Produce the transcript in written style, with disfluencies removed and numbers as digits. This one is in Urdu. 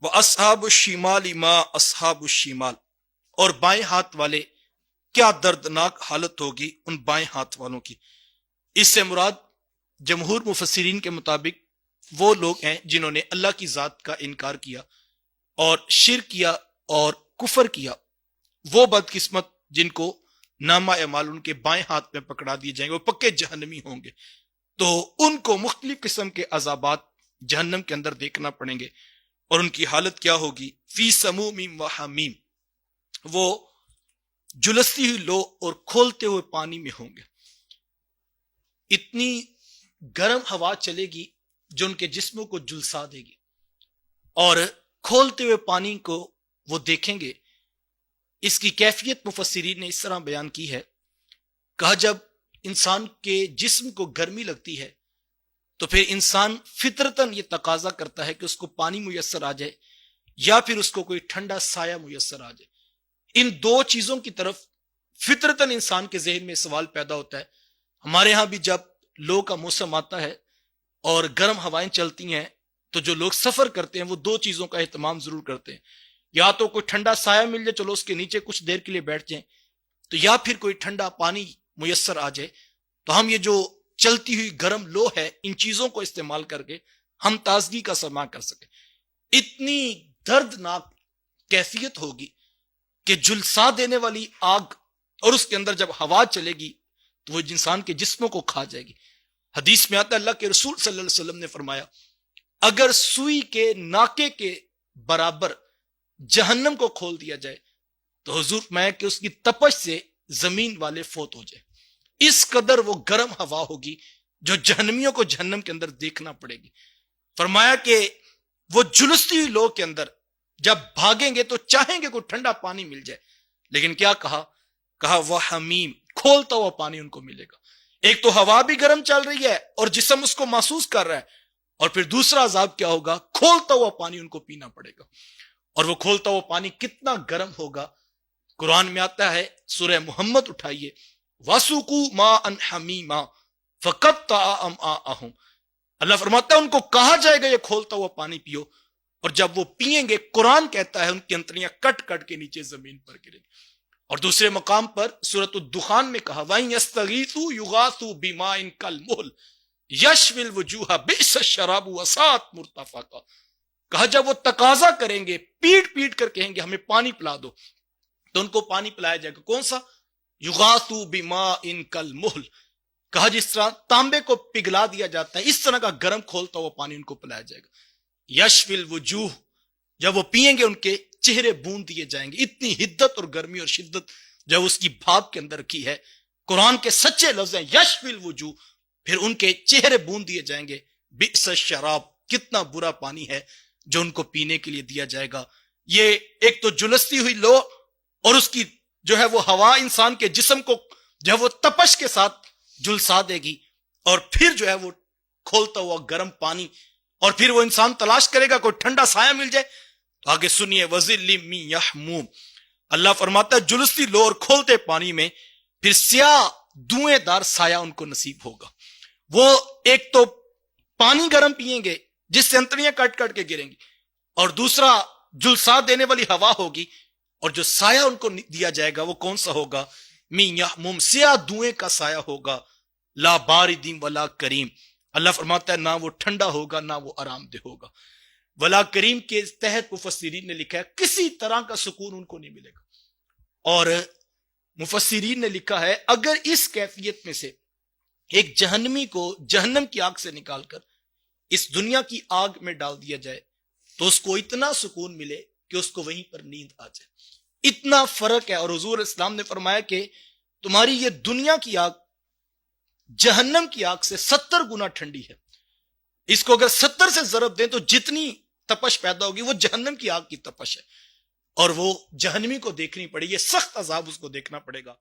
وَأَصْحَابُ الشِّمَالِ مَا أَصْحَابُ الشِّمَالِ، اور بائیں ہاتھ والے کیا دردناک حالت ہوگی ان بائیں ہاتھ والوں کی۔ اس سے مراد جمہور مفسرین کے مطابق وہ لوگ ہیں جنہوں نے اللہ کی ذات کا انکار کیا اور شرک کیا اور کفر کیا، وہ بدقسمت جن کو نامہ اعمال ان کے بائیں ہاتھ میں پکڑا دیے جائیں گے، وہ پکے جہنمی ہوں گے، تو ان کو مختلف قسم کے عذابات جہنم کے اندر دیکھنا پڑیں گے، اور ان کی حالت کیا ہوگی؟ فی سموم و حمیم، وہ جلستی ہوئی لو اور کھولتے ہوئے پانی میں ہوں گے۔ اتنی گرم ہوا چلے گی جو ان کے جسموں کو جلسا دے گی، اور کھولتے ہوئے پانی کو وہ دیکھیں گے۔ اس کی کیفیت مفسرین نے اس طرح بیان کی ہے، کہا جب انسان کے جسم کو گرمی لگتی ہے تو پھر انسان فطرتاً یہ تقاضا کرتا ہے کہ اس کو پانی میسر آ جائے یا پھر اس کو کوئی ٹھنڈا سایہ میسر آ جائے۔ ان دو چیزوں کی طرف فطرتاً انسان کے ذہن میں سوال پیدا ہوتا ہے۔ ہمارے ہاں بھی جب لو کا موسم آتا ہے اور گرم ہوائیں چلتی ہیں تو جو لوگ سفر کرتے ہیں وہ دو چیزوں کا اہتمام ضرور کرتے ہیں، یا تو کوئی ٹھنڈا سایہ مل جائے، چلو اس کے نیچے کچھ دیر کے لیے بیٹھ جائیں، تو یا پھر کوئی ٹھنڈا پانی میسر آ جائے، تو ہم یہ جو چلتی ہوئی گرم لو ہے ان چیزوں کو استعمال کر کے ہم تازگی کا سما کر سکیں۔ اتنی دردناک کیفیت ہوگی کہ جلسا دینے والی آگ، اور اس کے اندر جب ہوا چلے گی تو وہ انسان کے جسموں کو کھا جائے گی۔ حدیث میں آتا ہے، اللہ کے رسول صلی اللہ علیہ وسلم نے فرمایا، اگر سوئی کے ناکے کے برابر جہنم کو کھول دیا جائے تو حضور میں کہ اس کی تپش سے زمین والے فوت ہو جائے۔ اس قدر وہ گرم ہوا ہوگی جو جہنمیوں کو جہنم کے اندر دیکھنا پڑے گی۔ فرمایا کہ وہ جلستی ہوئی لو کے اندر جب بھاگیں گے تو چاہیں گے کوئی ٹھنڈا پانی مل جائے، لیکن کیا کہا وہ حمیم، کھولتا ہوا پانی ان کو ملے گا۔ ایک تو ہوا بھی گرم چل رہی ہے اور جسم اس کو محسوس کر رہا ہے، اور پھر دوسرا عذاب کیا ہوگا؟ کھولتا ہوا پانی ان کو پینا پڑے گا۔ اور وہ کھولتا ہوا پانی کتنا گرم ہوگا؟ قرآن میں آتا ہے، سورہ محمد اٹھائیے، وَسُقُوا مَاءً حَمِيمًا فَقَطَّعَ أَمْعَاءَهُمْ، اللہ فرماتا ہے ان کو کہا جائے گا یہ کھولتا ہوا پانی پیو، اور جب وہ پیئیں گے قرآن کہتا ہے ان کی انتڑیاں کٹ کٹ کے نیچے زمین پر گریں گی۔ اور دوسرے مقام پر سورۃ الدخان میں کہا وَإِن يَسْتَغِيثُوا يُغَاثُوا بِمَاءٍ كَالْمُهْلِ يَشْوِي الْوُجُوهَ بِئْسَ الشَّرَابُ وَسَاءَتْ مُرْتَفَقًا، کہا جب وہ تقاضا کریں گے، پیٹ پیٹ کر کہیں گے ہمیں پانی پلا دو، تو ان کو پانی پلایا جائے گا۔ کون سا؟ یغاثوا بماء کالمہل، کہا جس طرح تانبے کو پگھلا دیا جاتا ہے اس طرح کا گرم کھولتا ہوا پانی ان کو پلایا جائے گا۔ یشفی الوجوہ، جب وہ پیئیں گے ان کے چہرے بوند دیے جائیں گے۔ اتنی حدت اور گرمی اور شدت جب اس کی بھاپ کے اندر کی ہے، قرآن کے سچے لفظ ہیں یشفی الوجوہ، پھر ان کے چہرے بوند دیے جائیں گے۔ بئس الشراب، کتنا برا پانی ہے جو ان کو پینے کے لیے دیا جائے گا۔ یہ ایک تو جلستی ہوئی لو، اور اس کی جو ہے وہ ہوا انسان کے جسم کو جو ہے وہ تپش کے ساتھ جلسا دے گی، اور پھر جو ہے وہ کھولتا ہوا گرم پانی، اور پھر وہ انسان تلاش کرے گا کوئی ٹھنڈا سایہ مل جائے۔ تو آگے سنیے، وَظِلٍّ مِّن یحموم، اللہ فرماتا ہے جلستی لو اور کھولتے پانی میں پھر سیاہ دھوئیں دار سایہ ان کو نصیب ہوگا۔ وہ ایک تو پانی گرم پیئیں گے جس سے انتڑیاں کٹ کٹ کے گریں گی، اور دوسرا جلسا دینے والی ہوا ہوگی، اور جو سایہ ان کو دیا جائے گا وہ کون سا ہوگا؟ مِن یحموم، سیاہ دھوئیں کا سایہ ہوگا، لا بارد ولا کریم، اللہ فرماتا ہے نہ وہ ٹھنڈا ہوگا نہ وہ آرام دہ ہوگا۔ ولا کریم کے تحت مفسرین نے لکھا ہے کسی طرح کا سکون ان کو نہیں ملے گا۔ اور مفسرین نے لکھا ہے اگر اس کیفیت میں سے ایک جہنمی کو جہنم کی آگ سے نکال کر اس دنیا کی آگ میں ڈال دیا جائے تو اس کو اتنا سکون ملے کہ اس کو وہیں پر نیند آ جائے۔ اتنا فرق ہے۔ اور حضور اسلام نے فرمایا کہ تمہاری یہ دنیا کی آگ جہنم کی آگ سے 70 گنا ٹھنڈی ہے، اس کو اگر 70 سے ضرب دیں تو جتنی تپش پیدا ہوگی وہ جہنم کی آگ کی تپش ہے، اور وہ جہنمی کو دیکھنی پڑے، یہ سخت عذاب اس کو دیکھنا پڑے گا۔